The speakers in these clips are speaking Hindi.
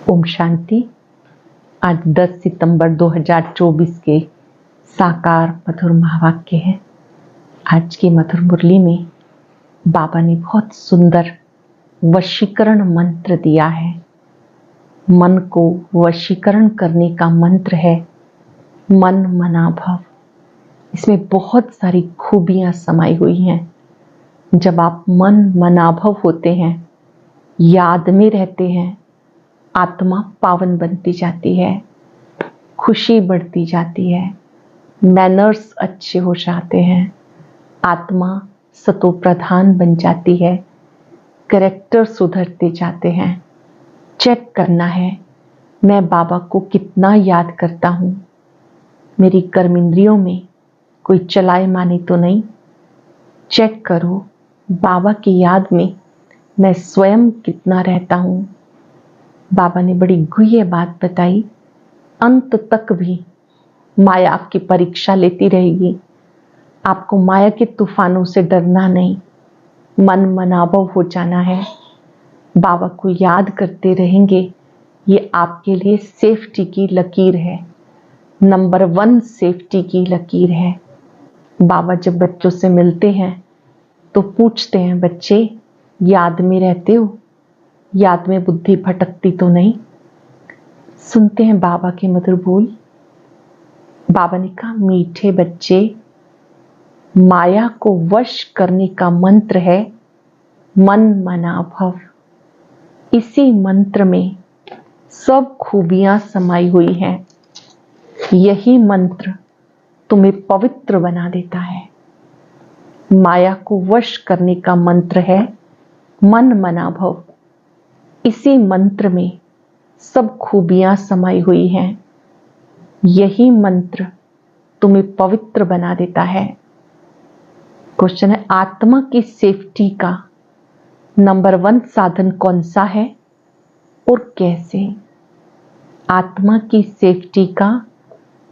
ओम शांति। आज 10 सितंबर 2024 के साकार मधुर महावाक्य है। आज की मधुर मुरली में बाबा ने बहुत सुंदर वशीकरण मंत्र दिया है। मन को वशीकरण करने का मंत्र है मन मना भव। इसमें बहुत सारी खूबियां समाई हुई हैं। जब आप मन मनाभव होते हैं, याद में रहते हैं, आत्मा पावन बनती जाती है, खुशी बढ़ती जाती है, मैनर्स अच्छे हो जाते हैं, आत्मा सतो प्रधान बन जाती है, कैरेक्टर सुधरते जाते हैं। चेक करना है, मैं बाबा को कितना याद करता हूँ, मेरी कर्मेंद्रियों में कोई चलाए माने तो नहीं। चेक करो, बाबा की याद में मैं स्वयं कितना रहता हूँ। बाबा ने बड़ी गुह्य बात बताई, अंत तक भी माया आपकी परीक्षा लेती रहेगी। आपको माया के तूफानों से डरना नहीं, मन मनाभव हो जाना है। बाबा को याद करते रहेंगे, ये आपके लिए सेफ्टी की लकीर है, नंबर 1 सेफ्टी की लकीर है। बाबा जब बच्चों से मिलते हैं तो पूछते हैं, बच्चे याद में रहते हो, याद में बुद्धि भटकती तो नहीं। सुनते हैं बाबा के मधुर बोल। बाबा ने कहा, मीठे बच्चे, माया को वश करने का मंत्र है मन मना भव। इसी मंत्र में सब खूबियां समाई हुई हैं। यही मंत्र तुम्हें पवित्र बना देता है। माया को वश करने का मंत्र है मन मना भव। इसी मंत्र में सब खूबियां समाई हुई हैं। यही मंत्र तुम्हें पवित्र बना देता है। क्वेश्चन है, आत्मा की सेफ्टी का नंबर 1 साधन कौन सा है और कैसे? आत्मा की सेफ्टी का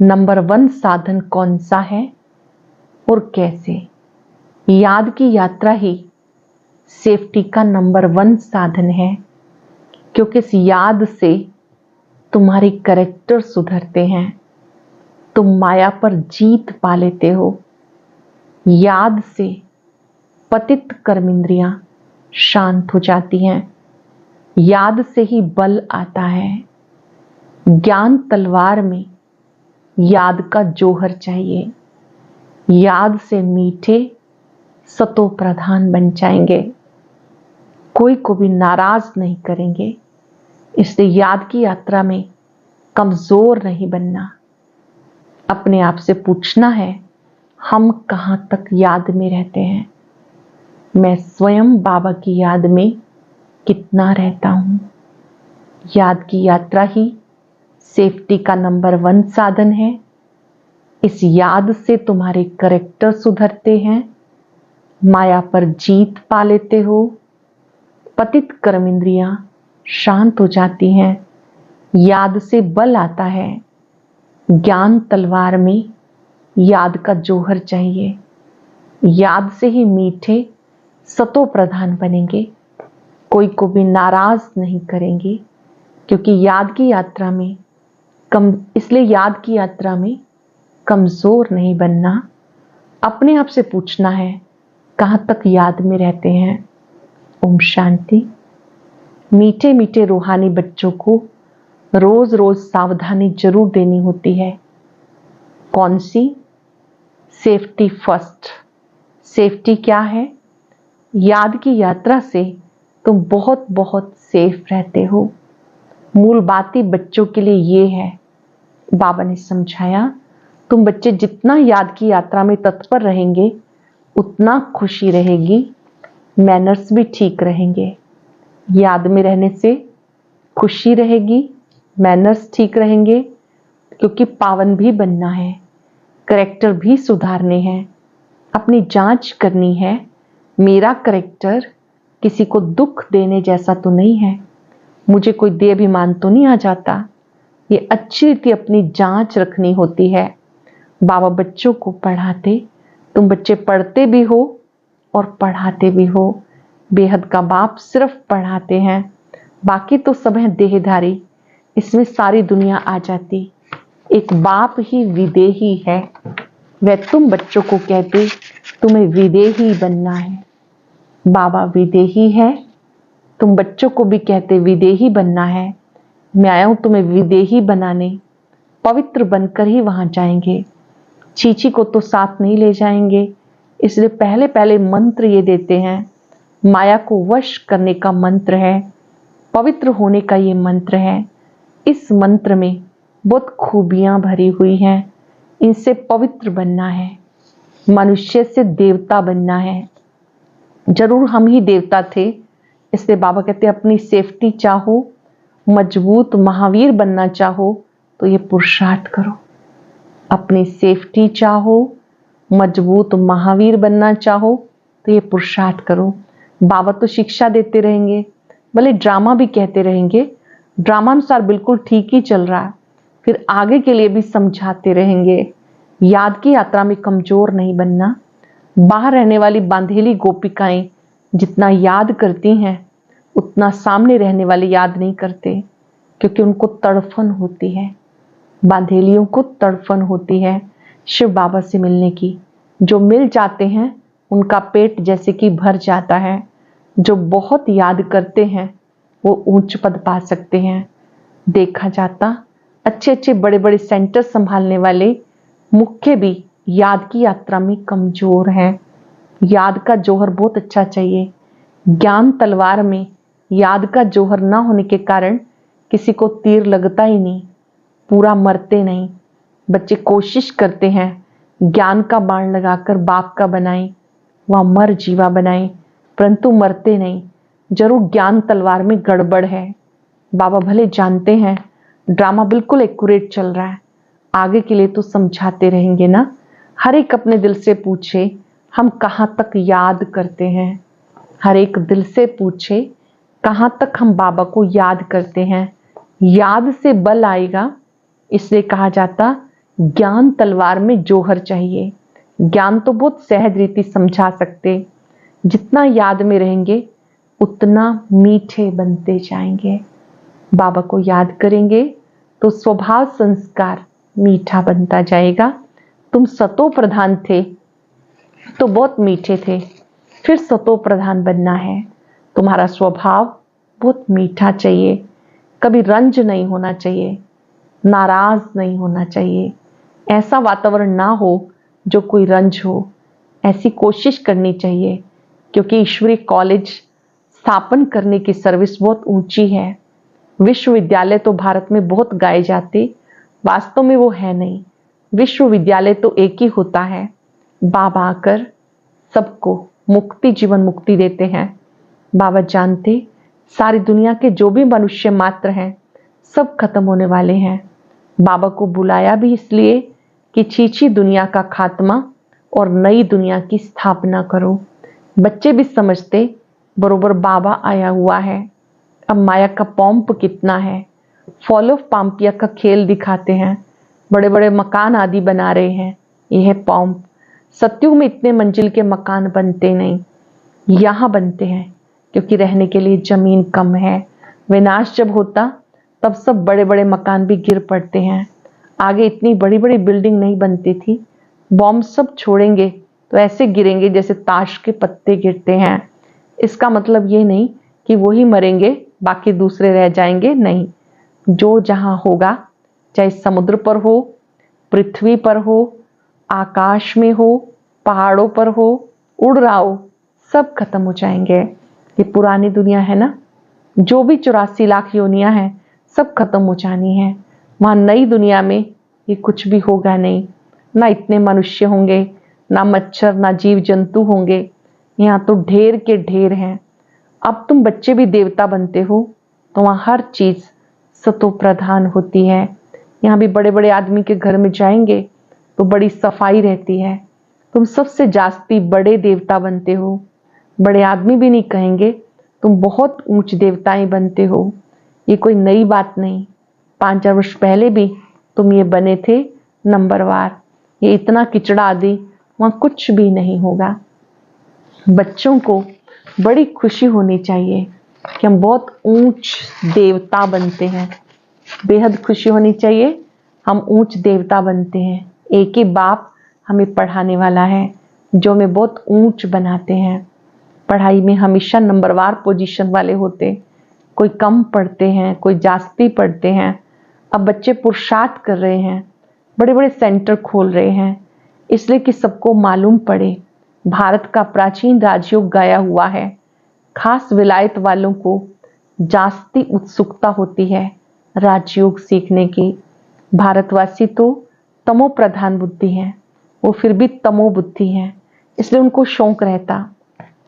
नंबर 1 साधन कौन सा है और कैसे? याद की यात्रा ही सेफ्टी का नंबर 1 साधन है, क्योंकि इस याद से तुम्हारे कैरेक्टर सुधरते हैं, तुम माया पर जीत पा लेते हो। याद से पतित कर्मेंद्रियां शांत हो जाती हैं। याद से ही बल आता है। ज्ञान तलवार में याद का जोहर चाहिए। याद से मीठे सतो प्रधान बन जाएंगे, कोई को भी नाराज नहीं करेंगे। इसलिए याद की यात्रा में कमजोर नहीं बनना। अपने आप से पूछना है, हम कहाँ तक याद में रहते हैं, मैं स्वयं बाबा की याद में कितना रहता हूँ। याद की यात्रा ही सेफ्टी का नंबर 1 साधन है। इस याद से तुम्हारे कैरेक्टर सुधरते हैं, माया पर जीत पा लेते हो, पतित कर्मेंद्रियां शांत हो जाती हैं। याद से बल आता है। ज्ञान तलवार में याद का जोहर चाहिए। याद से ही मीठे सतो प्रधान बनेंगे, कोई को भी नाराज नहीं करेंगे, क्योंकि याद की यात्रा में इसलिए याद की यात्रा में कमजोर नहीं बनना। अपने आप से पूछना है, कहाँ तक याद में रहते हैं। ओम शांति। मीठे मीठे रूहानी बच्चों को रोज रोज सावधानी जरूर देनी होती है। कौन सी? Safety first. सेफ्टी क्या है? याद की यात्रा से तुम बहुत बहुत सेफ रहते हो। मूल बात ही बच्चों के लिए ये है। बाबा ने समझाया, तुम बच्चे जितना याद की यात्रा में तत्पर रहेंगे, उतना खुशी रहेगी, मैनर्स भी ठीक रहेंगे। याद में रहने से खुशी रहेगी, मैनर्स ठीक रहेंगे, क्योंकि पावन भी बनना है, कैरेक्टर भी सुधारने हैं, अपनी जांच करनी है। मेरा कैरेक्टर किसी को दुख देने जैसा तो नहीं है, मुझे कोई दे अभिमान तो नहीं आ जाता। ये अच्छी रीति अपनी जांच रखनी होती है। बाबा बच्चों को पढ़ाते, तुम बच्चे पढ़ते भी हो और पढ़ाते भी हो। बेहद का बाप सिर्फ पढ़ाते हैं, बाकी तो सब हैं देहधारी। इसमें सारी दुनिया आ जाती। एक बाप ही विदेही है, वह तुम बच्चों को कहते तुम्हें विदेही बनना है। बाबा विदेही है, तुम बच्चों को भी कहते विदेही बनना है। मैं आया हूं तुम्हें विदेही बनाने, पवित्र बनकर ही वहां जाएंगे। चीची को तो साथ नहीं ले जाएंगे, इसलिए पहले पहले मंत्र ये देते हैं। माया को वश करने का मंत्र है, पवित्र होने का ये मंत्र है। इस मंत्र में बहुत खूबियां भरी हुई हैं। इनसे पवित्र बनना है, मनुष्य से देवता बनना है। जरूर हम ही देवता थे, इसलिए बाबा कहते अपनी सेफ्टी चाहो, मजबूत महावीर बनना चाहो तो ये पुरुषार्थ करो। अपनी सेफ्टी चाहो, मजबूत महावीर बनना चाहो तो ये पुरुषार्थ करो। बाबा तो शिक्षा देते रहेंगे, भले ड्रामा भी कहते रहेंगे, ड्रामा अनुसार बिल्कुल ठीक ही चल रहा है, फिर आगे के लिए भी समझाते रहेंगे। याद की यात्रा में कमजोर नहीं बनना। बाहर रहने वाली बांधेली गोपिकाएं जितना याद करती हैं उतना सामने रहने वाले याद नहीं करते, क्योंकि उनको तड़फन होती है। बांधेलियों को तड़फन होती है शिव बाबा से मिलने की। जो मिल जाते हैं उनका पेट जैसे कि भर जाता है। जो बहुत याद करते हैं वो ऊंच पद पा सकते हैं। देखा जाता अच्छे अच्छे बड़े बड़े सेंटर संभालने वाले मुख्य भी याद की यात्रा में कमजोर हैं। याद का जौहर बहुत अच्छा चाहिए। ज्ञान तलवार में याद का जौहर ना होने के कारण किसी को तीर लगता ही नहीं, पूरा मरते नहीं। बच्चे कोशिश करते हैं ज्ञान का बाण लगाकर बाप का बनाएं, वह मर जीवा बनाएं, परंतु मरते नहीं। जरूर ज्ञान तलवार में गड़बड़ है। बाबा भले जानते हैं ड्रामा बिल्कुल एक्यूरेट चल रहा है, आगे के लिए तो समझाते रहेंगे ना। हर एक अपने दिल से पूछे हम कहाँ तक याद करते हैं। हर एक दिल से पूछे कहाँ तक हम बाबा को याद करते हैं। याद से बल आएगा, इसलिए कहा जाता ज्ञान तलवार में जौहर चाहिए। ज्ञान तो बहुत सहज रीति समझा सकते, जितना याद में रहेंगे उतना मीठे बनते जाएंगे। बाबा को याद करेंगे तो स्वभाव संस्कार मीठा बनता जाएगा। तुम सतो प्रधान थे तो बहुत मीठे थे, फिर सतो प्रधान बनना है। तुम्हारा स्वभाव बहुत मीठा चाहिए, कभी रंज नहीं होना चाहिए, नाराज नहीं होना चाहिए। ऐसा वातावरण ना हो जो कोई रंज हो, ऐसी कोशिश करनी चाहिए। क्योंकि ईश्वरीय कॉलेज स्थापन करने की सर्विस बहुत ऊंची है। विश्वविद्यालय तो भारत में बहुत गाए जाते, वास्तव में वो है नहीं। विश्वविद्यालय तो एक ही होता है। बाबा आकर सबको मुक्ति, जीवन मुक्ति देते हैं। बाबा जानते सारी दुनिया के जो भी मनुष्य मात्र हैं सब खत्म होने वाले हैं। बाबा को बुलाया भी इसलिए कि छीछी दुनिया का खात्मा और नई दुनिया की स्थापना करो। बच्चे भी समझते बरोबर बाबा आया हुआ है। अब माया का पॉम्प कितना है, फॉल ऑफ पाम्पिया का खेल दिखाते हैं, बड़े बड़े मकान आदि बना रहे हैं, यह है पॉम्प। सत्युग में इतने मंजिल के मकान बनते नहीं, यहाँ बनते हैं क्योंकि रहने के लिए जमीन कम है। विनाश जब होता तब सब बड़े बड़े मकान भी गिर पड़ते हैं। आगे इतनी बड़ी बड़ी बिल्डिंग नहीं बनती थी। बॉम्ब सब छोड़ेंगे तो ऐसे गिरेंगे जैसे ताश के पत्ते गिरते हैं। इसका मतलब ये नहीं कि वही मरेंगे बाकी दूसरे रह जाएंगे, नहीं। जो जहां होगा, चाहे समुद्र पर हो, पृथ्वी पर हो, आकाश में हो, पहाड़ों पर हो, उड़ रहा हो, सब खत्म हो जाएंगे। ये पुरानी दुनिया है ना, जो भी 84 लाख योनियां हैं सब खत्म हो जानी है। वहां नई दुनिया में ये कुछ भी होगा नहीं, ना इतने मनुष्य होंगे, ना मच्छर, ना जीव जंतु होंगे। यहाँ तो ढेर के ढेर हैं। अब तुम बच्चे भी देवता बनते हो तो वहाँ हर चीज सतो प्रधान होती है। यहाँ भी बड़े बड़े आदमी के घर में जाएंगे तो बड़ी सफाई रहती है। तुम सबसे जास्ती बड़े देवता बनते हो। बड़े आदमी भी नहीं कहेंगे, तुम बहुत ऊंच देवताएं बनते हो। ये कोई नई बात नहीं, 5,000 वर्ष पहले भी तुम ये बने थे नंबरवार। ये इतना किचड़ा आदि वहाँ कुछ भी नहीं होगा। बच्चों को बड़ी खुशी होनी चाहिए कि हम बहुत ऊंच देवता बनते हैं। बेहद खुशी होनी चाहिए। हम ऊंच देवता बनते हैं। एक ही बाप हमें पढ़ाने वाला है जो हमें बहुत ऊंच बनाते हैं। पढ़ाई में हमेशा नंबरवार पोजीशन वाले होते, कोई कम पढ़ते हैं, कोई जास्ती पढ़ते हैं। अब बच्चे पुरुषार्थ कर रहे हैं, बड़े बड़े सेंटर खोल रहे हैं, इसलिए कि सबको मालूम पड़े। भारत का प्राचीन राजयोग गाया हुआ है। खास विलायत वालों को जास्ती उत्सुकता होती है राजयोग सीखने की। भारतवासी तो तमो प्रधान बुद्धि है, वो फिर भी तमो बुद्धि है, इसलिए उनको शौक रहता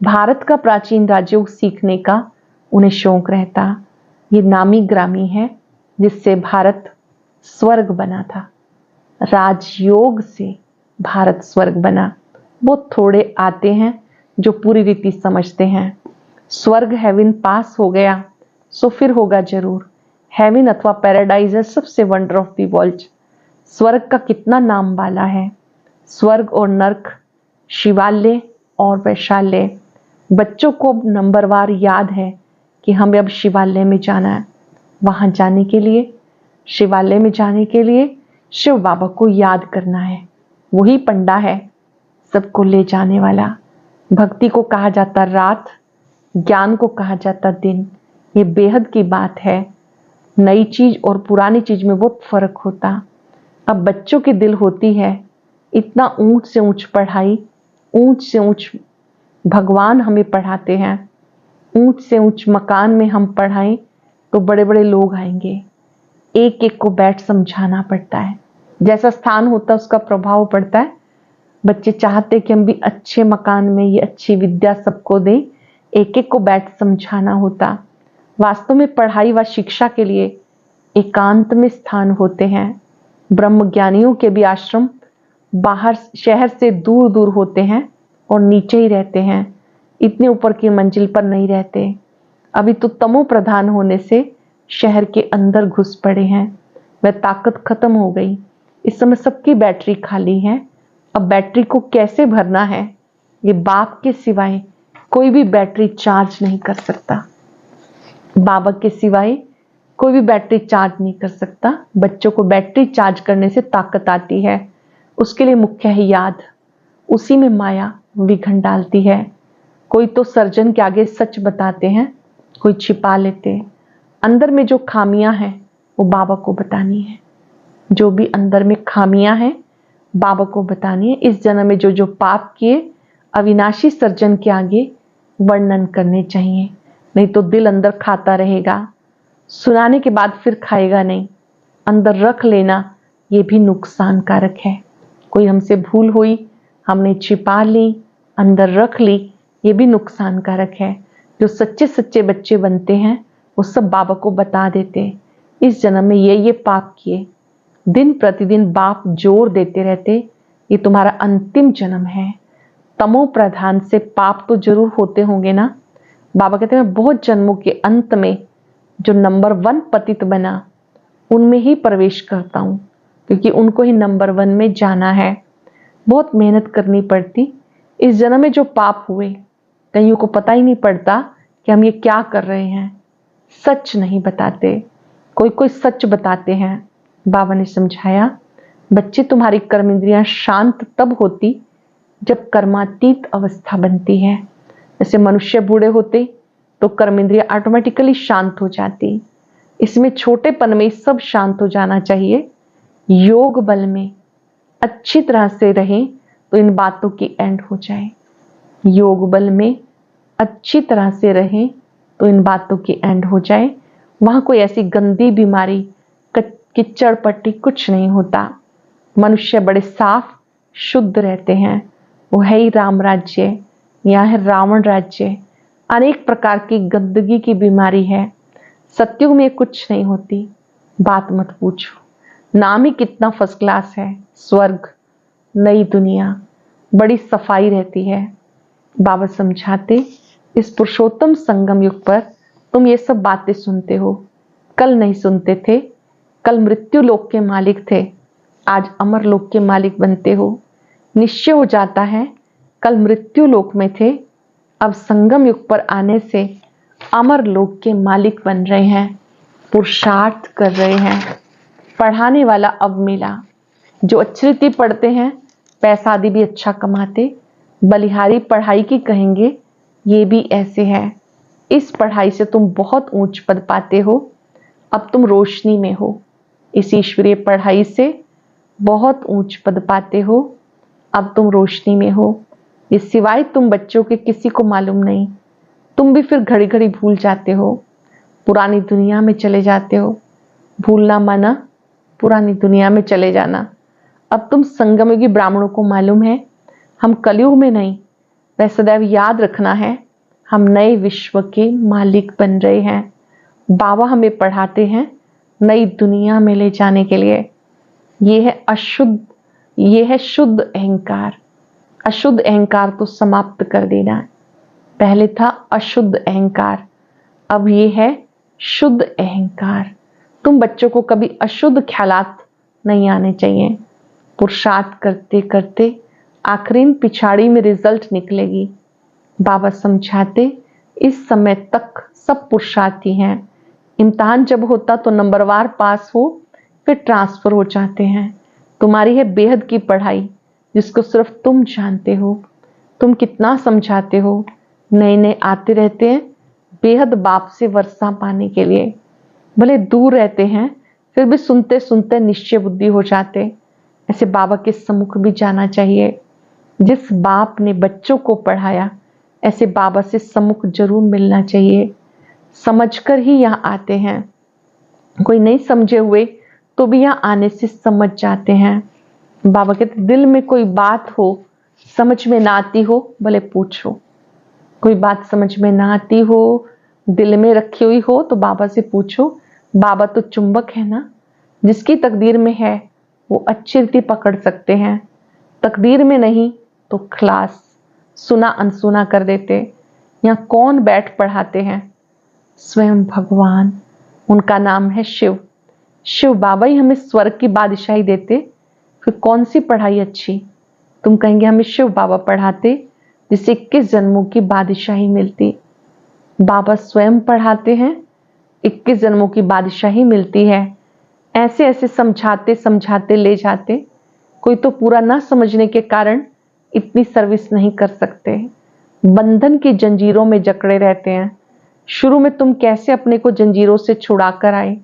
भारत का प्राचीन राजयोग सीखने का। उन्हें शौक रहता। ये नामी ग्रामी है जिससे भारत स्वर्ग बना था। राजयोग से भारत स्वर्ग बना। बहुत थोड़े आते हैं जो पूरी रीति समझते हैं। स्वर्ग हेवन पास हो गया सो फिर होगा जरूर। हेवन अथवा पैराडाइज है सबसे वंडर ऑफ द वर्ल्ड। स्वर्ग का कितना नाम वाला है। स्वर्ग और नर्क, शिवालय और वैशाल्य। बच्चों को अब नंबरवार याद है कि हमें अब शिवालय में जाना है। वहां जाने के लिए, शिवालय में जाने के लिए शिव बाबा को याद करना है। वही पंडा है सबको ले जाने वाला। भक्ति को कहा जाता रात, ज्ञान को कहा जाता दिन। ये बेहद की बात है। नई चीज और पुरानी चीज में बहुत फर्क होता। अब बच्चों की दिल होती है इतना ऊंच से ऊंच पढ़ाई, ऊंच से ऊंच भगवान हमें पढ़ाते हैं। ऊंच से ऊंच मकान में हम पढ़ाएं तो बड़े बड़े लोग आएंगे। एक एक को बैठ समझाना पड़ता है। जैसा स्थान होता है उसका प्रभाव पड़ता है। बच्चे चाहते कि हम भी अच्छे मकान में ये अच्छी विद्या सबको दें। एक एक को बैठ समझाना होता। वास्तव में पढ़ाई व शिक्षा के लिए एकांत में स्थान होते हैं। ब्रह्म ज्ञानियों के भी आश्रम बाहर शहर से दूर दूर होते हैं और नीचे ही रहते हैं, इतने ऊपर की मंजिल पर नहीं रहते। अभी तो तमो प्रधान होने से शहर के अंदर घुस पड़े हैं। वह ताकत खत्म हो गई। इस समय सबकी बैटरी खाली है। अब बैटरी को कैसे भरना है, ये बाप के सिवाय कोई भी बैटरी चार्ज नहीं कर सकता। बाबा के सिवाय कोई भी बैटरी चार्ज नहीं कर सकता। बच्चों को बैटरी चार्ज करने से ताकत आती है। उसके लिए मुख्य है याद। उसी में माया विघन डालती है। कोई तो सर्जन के आगे सच बताते हैं, कोई छिपा लेते। अंदर में जो खामियां हैं वो बाबा को बतानी है। जो भी अंदर में खामियां हैं बाबा को बतानी है। इस जन्म में जो जो पाप किए अविनाशी सर्जन के आगे वर्णन करने चाहिए, नहीं तो दिल अंदर खाता रहेगा। सुनाने के बाद फिर खाएगा नहीं। अंदर रख लेना ये भी नुकसान कारक है। कोई हमसे भूल हुई, हमने छिपा ली, अंदर रख ली, ये भी नुकसान कारक है। जो सच्चे सच्चे बच्चे बनते हैं वो सब बाबा को बता देते, इस जन्म में ये पाप किए। दिन प्रतिदिन बाप जोर देते रहते, ये तुम्हारा अंतिम जन्म है। तमो प्रधान से पाप तो जरूर होते होंगे ना। बाबा कहते हैं बहुत जन्मों के अंत में जो नंबर 1 पतित बना उनमें ही प्रवेश करता हूं, क्योंकि उनको ही नंबर 1 में जाना है। बहुत मेहनत करनी पड़ती। इस जन्म में जो पाप हुए कईयों को पता ही नहीं पड़ता कि हम ये क्या कर रहे हैं। सच नहीं बताते, कोई कोई सच बताते हैं। बाबा ने समझाया बच्चे तुम्हारी कर्म इंद्रियां शांत तब होती जब कर्मातीत अवस्था बनती है। जैसे मनुष्य बूढ़े होते तो कर्म इंद्रियां ऑटोमेटिकली शांत हो जाती। इसमें छोटेपन में सब शांत हो जाना चाहिए। योग बल में अच्छी तरह से रहें तो इन बातों की एंड हो जाए। योग बल में अच्छी तरह से रहें तो इन बातों की एंड हो जाए। वहां कोई ऐसी गंदी बीमारी, किच्चड़ पट्टी कुछ नहीं होता। मनुष्य बड़े साफ शुद्ध रहते हैं। वो है ही राम राज्य, यहाँ है रावण राज्य। अनेक प्रकार की गंदगी की बीमारी है। सत्युग में कुछ नहीं होती, बात मत पूछो। नाम ही कितना फर्स्ट क्लास है। स्वर्ग, नई दुनिया, बड़ी सफाई रहती है। बाबा समझाते इस पुरुषोत्तम संगम युग पर तुम ये सब बातें सुनते हो, कल नहीं सुनते थे। कल मृत्यु लोक के मालिक थे, आज अमर लोक के मालिक बनते हो। निश्चय हो जाता है कल मृत्यु लोक में थे, अब संगम युग पर आने से अमर लोक के मालिक बन रहे हैं। पुरुषार्थ कर रहे हैं। पढ़ाने वाला अब मिला। जो अच्छी रीति पढ़ते हैं पैसा आदि भी अच्छा कमाते, बलिहारी पढ़ाई की कहेंगे, ये भी ऐसे है। इस पढ़ाई से तुम बहुत ऊंच पद पाते हो। अब तुम रोशनी में हो। इस ईश्वरीय पढ़ाई से बहुत ऊंच पद पाते हो। अब तुम रोशनी में हो। ये सिवाय तुम बच्चों के किसी को मालूम नहीं। तुम भी फिर घड़ी घड़ी भूल जाते हो, पुरानी दुनिया में चले जाते हो। भूलना माना पुरानी दुनिया में चले जाना। अब तुम संगमयुगी ब्राह्मणों को मालूम है हम कलयुग में नहीं, वह सदैव याद रखना है हम नए विश्व के मालिक बन रहे हैं। बाबा हमें पढ़ाते हैं नई दुनिया में ले जाने के लिए। ये है शुद्ध अहंकार। अशुद्ध अहंकार तो समाप्त कर देना है। पहले था अशुद्ध अहंकार, अब ये है शुद्ध अहंकार। तुम बच्चों को कभी अशुद्ध ख्यालात नहीं आने चाहिए। पुरुषार्थ करते करते आखिरी पिछाड़ी में रिजल्ट निकलेगी। बाबा समझाते इस समय तक सब पुरुषार्थी हैं। इम्तिहान जब होता तो नंबरवार पास हो, फिर ट्रांसफर हो जाते हैं। तुम्हारी है बेहद की पढ़ाई जिसको सिर्फ तुम जानते हो। तुम कितना समझाते हो, नए नए आते रहते हैं बेहद बाप से वर्षा पाने के लिए। भले दूर रहते हैं फिर भी सुनते सुनते निश्चय बुद्धि हो जाते। ऐसे बाबा के सम्मुख भी जाना चाहिए। जिस बाप ने बच्चों को पढ़ाया ऐसे बाबा से सम्मुख जरूर मिलना चाहिए। समझकर ही यहाँ आते हैं। कोई नहीं समझे हुए तो भी यहाँ आने से समझ जाते हैं। बाबा कहते दिल में कोई बात हो समझ में ना आती हो भले पूछो। कोई बात समझ में ना आती हो दिल में रखी हुई हो तो बाबा से पूछो। बाबा तो चुंबक है ना, जिसकी तकदीर में है वो अच्छी रीति पकड़ सकते हैं। तकदीर में नहीं तो खलास, सुना अनसुना कर देते। यहाँ कौन बैठ पढ़ाते हैं? स्वयं भगवान। उनका नाम है शिव। शिव बाबा ही हमें स्वर्ग की बादशाही देते, फिर कौन सी पढ़ाई अच्छी? तुम कहेंगे हमें शिव बाबा पढ़ाते जिसे 21 जन्मों की बादशाही मिलती। बाबा स्वयं पढ़ाते हैं, 21 जन्मों की बादशाही मिलती है। ऐसे ऐसे समझाते समझाते ले जाते। कोई तो पूरा ना समझने के कारण इतनी सर्विस नहीं कर सकते। बंधन की जंजीरों में जकड़े रहते हैं। शुरू में तुम कैसे अपने को जंजीरों से छुड़ा कर आए,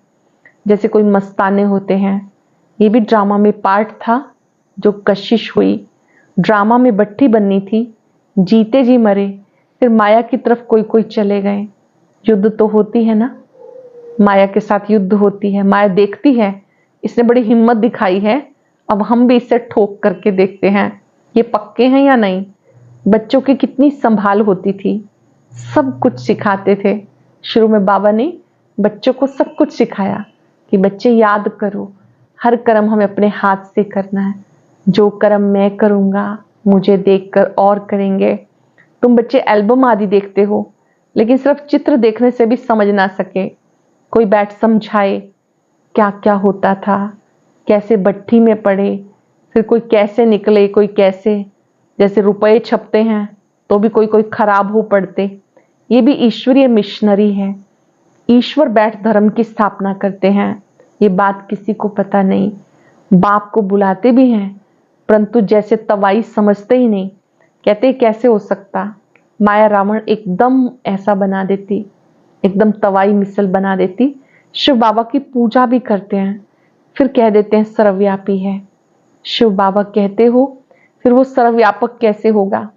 जैसे कोई मस्ताने होते हैं। ये भी ड्रामा में पार्ट था जो कशिश हुई। ड्रामा में बट्टी बननी थी, जीते जी मरे, फिर माया की तरफ कोई कोई चले गए। युद्ध तो होती है ना, माया के साथ युद्ध होती है। माया देखती है इसने बड़ी हिम्मत दिखाई है, अब हम भी इसे ठोक करके देखते हैं ये पक्के हैं या नहीं। बच्चों की कितनी संभाल होती थी, सब कुछ सिखाते थे। शुरू में बाबा ने बच्चों को सब कुछ सिखाया कि बच्चे याद करो, हर कर्म हमें अपने हाथ से करना है। जो कर्म मैं करूंगा मुझे देखकर और करेंगे। तुम बच्चे एल्बम आदि देखते हो लेकिन सिर्फ चित्र देखने से भी समझ ना सके। कोई बैठ समझाए क्या क्या होता था, कैसे भट्ठी में पड़े, फिर कोई कैसे निकले, कोई कैसे, जैसे रुपए छपते हैं तो भी कोई कोई खराब हो पड़ते। ये भी ईश्वरीय मिशनरी है। ईश्वर बैठ धर्म की स्थापना करते हैं, ये बात किसी को पता नहीं। बाप को बुलाते भी हैं परंतु जैसे तवाई समझते ही नहीं। कहते कैसे हो सकता, माया रावण एकदम ऐसा बना देती, एकदम तवाई मिसल बना देती। शिव बाबा की पूजा भी करते हैं फिर कह देते हैं सर्वव्यापी है। शिव बाबा कहते हो फिर वो सर्वव्यापक कैसे होगा?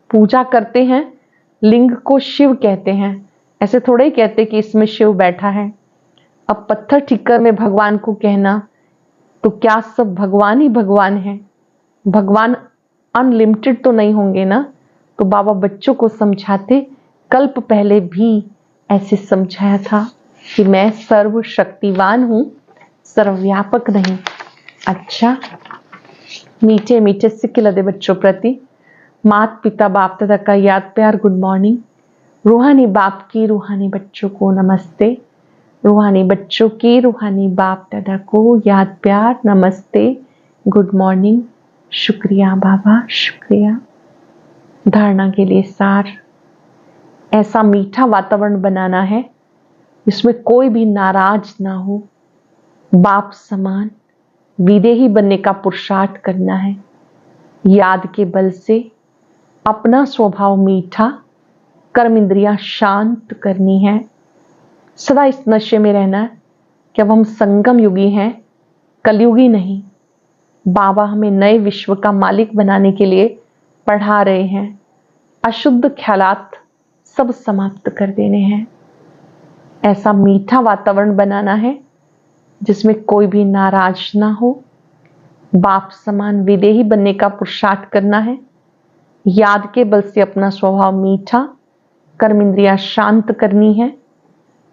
पूजा करते हैं, लिंग को शिव कहते हैं, ऐसे थोड़े ही कहते कि इसमें शिव बैठा है। अब पत्थर ठिक्कर में भगवान को कहना तो क्या सब भगवान ही भगवान है? भगवान अनलिमिटेड तो नहीं होंगे ना। तो बाबा बच्चों को समझाते, कल्प पहले भी ऐसे समझाया था कि मैं सर्वशक्तिवान हूं, सर्वव्यापक नहीं। अच्छा, मीठे मीठे सिक्के लदे बच्चों प्रति माता पिता बाप दादा का याद प्यार गुड मॉर्निंग। रूहानी बाप की रूहानी बच्चों को नमस्ते। रूहानी बच्चों की रूहानी बाप दादा को याद प्यार नमस्ते, गुड मॉर्निंग। शुक्रिया बाबा, शुक्रिया। धारणा के लिए सार, ऐसा मीठा वातावरण बनाना है जिसमें कोई भी नाराज ना हो। बाप समान विदेही बनने का पुरुषार्थ करना है। याद के बल से अपना स्वभाव मीठा, कर्म इंद्रियां शांत करनी है। सदा इस नशे में रहना है कि अब हम संगम युगी हैं, कलयुगी नहीं। बाबा हमें नए विश्व का मालिक बनाने के लिए पढ़ा रहे हैं। अशुद्ध ख्यालात सब समाप्त कर देने हैं। ऐसा मीठा वातावरण बनाना है जिसमें कोई भी नाराज ना हो। बाप समान विदेही बनने का पुरुषार्थ करना है। याद के बल से अपना स्वभाव मीठा, कर्म इंद्रियां शांत करनी है।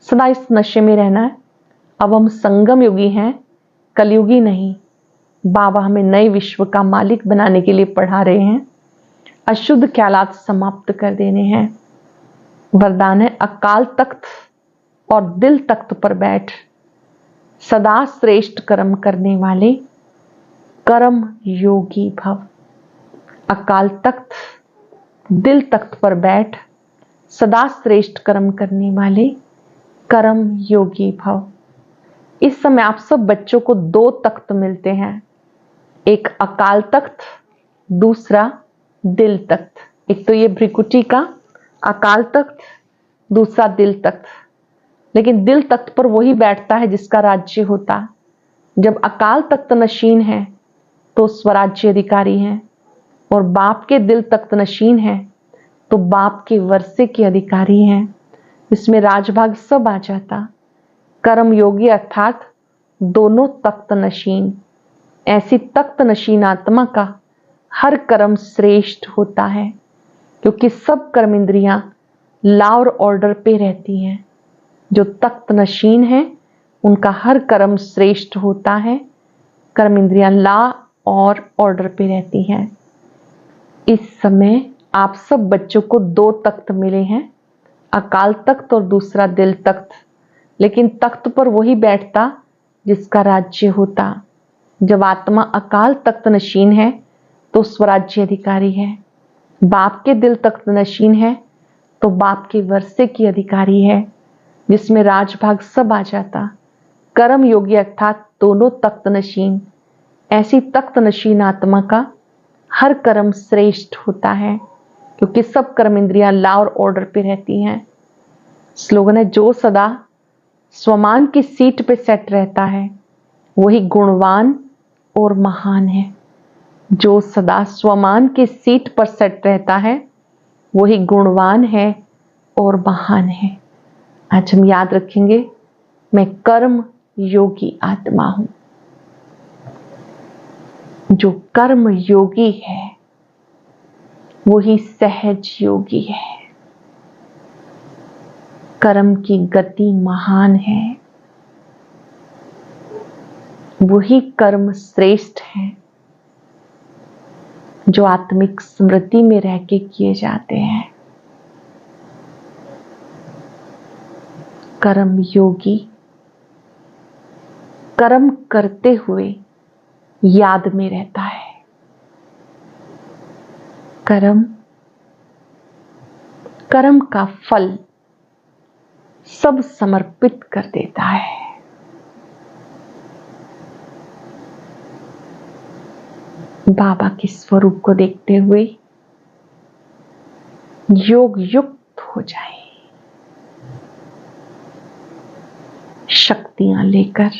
सदा इस नशे में रहना है। अब हम संगम युगी हैं, कलयुगी नहीं। बाबा हमें नए विश्व का मालिक बनाने के लिए पढ़ा रहे हैं। अशुद्ध ख्यालात समाप्त कर देने हैं। वरदान है अकाल तख्त और दिल तख्त पर बैठ सदा श्रेष्ठ कर्म करने वाले कर्म योगी भव। अकाल तख्त, दिल तख्त पर बैठ सदा श्रेष्ठ कर्म करने वाले कर्म योगी भव। इस समय आप सब बच्चों को 2 तख्त मिलते हैं, एक अकाल तख्त, दूसरा दिल तख्त। एक तो ये भ्रिकुटी का अकाल तख्त, दूसरा दिल तख्त। लेकिन दिल तख्त पर वही बैठता है जिसका राज्य होता। जब अकाल तख्त नशीन है तो स्वराज्य अधिकारी हैं, और बाप के दिल तख्त नशीन है तो बाप के वर्षे के अधिकारी हैं। इसमें राजभाग सब आ जाता। कर्म योगी अर्थात दोनों तख्त नशीन। ऐसी तख्त नशीन आत्मा का हर कर्म श्रेष्ठ होता है, क्योंकि सब कर्म इंद्रियां लॉ और ऑर्डर पे रहती हैं। जो तख्त नशीन है उनका हर कर्म श्रेष्ठ होता है। कर्म इंद्रियां लॉ और ऑर्डर पे रहती हैं। इस समय आप सब बच्चों को 2 तख्त मिले हैं, अकाल तख्त और दूसरा दिल तख्त। लेकिन तख्त पर वही बैठता जिसका राज्य होता। जब आत्मा अकाल तख्त नशीन है तो स्वराज्य अधिकारी है। बाप के दिल तख्त नशीन है तो बाप के वर्षे की अधिकारी है, जिसमें राजभाग सब आ जाता। कर्म योगी अर्थात दोनों तख्त नशीन। ऐसी तख्त नशीन आत्मा का हर कर्म श्रेष्ठ होता है, क्योंकि सब कर्म इंद्रियां लॉ और ऑर्डर पे रहती हैं। स्लोगन है जो सदा स्वमान की सीट पे सेट रहता है वही गुणवान और महान है। जो सदा स्वमान की सीट पर सेट रहता है वही गुणवान है और महान है। आज हम याद रखेंगे, मैं कर्म योगी आत्मा हूं। जो कर्म योगी है वही सहज योगी है। कर्म की गति महान है, वही कर्म श्रेष्ठ है जो आत्मिक स्मृति में रह के किए जाते हैं। कर्म योगी कर्म करते हुए याद में रहता है। कर्म का फल सब समर्पित कर देता है। बाबा के स्वरूप को देखते हुए योग युक्त हो जाए, शक्तियां लेकर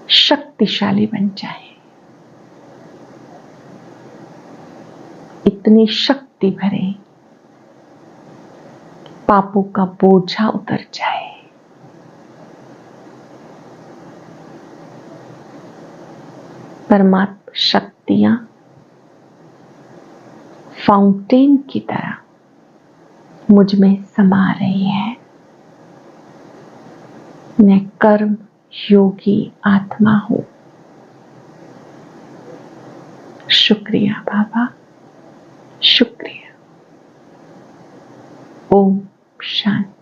शक्तिशाली बन जाए। इतनी शक्ति भरे पापों का बोझा उतर जाए। परमात्मा शक्तियां फाउंटेन की तरह मुझ में समा रही है। मैं कर्म योगी आत्मा हूं। शुक्रिया बाबा, शुक्रिया। ओम शांति।